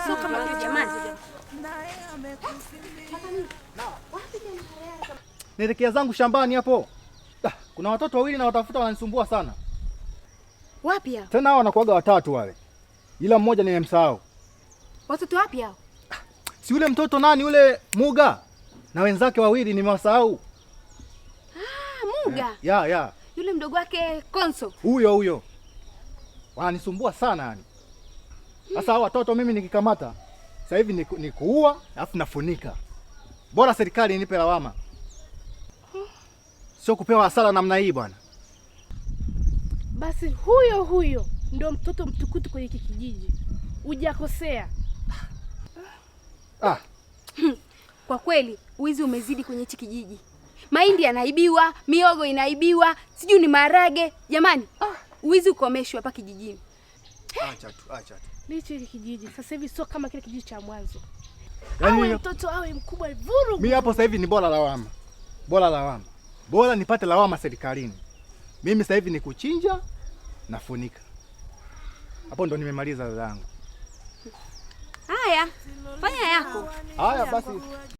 Sio kama kile jamani. Nielekea zangu shambani hapo. Kuna watoto wawili na watafuta wananisumbua sana. Wapi hao? Tena hao wanakuaga watatu wale. Ila mmoja nimemsahau. Watoto wapi hao? Si yule mtoto nani yule Muga na wenzake wawili nimewasahau. Muga? Ya. Yule mdogo wake Konso. Huyo. Wananisumbua sana yani. Sasa hao watoto mimi nikikamata sasa hivi ni kuua alafu nafunika. Bora serikali inipe lawama. Sio kupewa hasara namna hii bwana. Basi huyo ndio mtoto mtukutu kwenye kijiji. Hujakosea. Kwa kweli wizi umezidi kwenye hichi kijiji. Mahindi yanaibiwa, miogo inaibiwa, sijui ni maharage. Jamani, wizi ukomeshwe hapa kijijini. Acha tu. Licho kijiji sasa hivi sio kama kile kijiji cha mwanzo. Yaani Awe mtoto awe mkubwa vurugu. Mimi hapo sasa hivi ni bora lawama. Bora nipate lawama serikalini. Mimi sasa hivi ni kuchinja na funika. Hapo ndo nimemaliza zangu. Haya, fanya yako. Haya basi.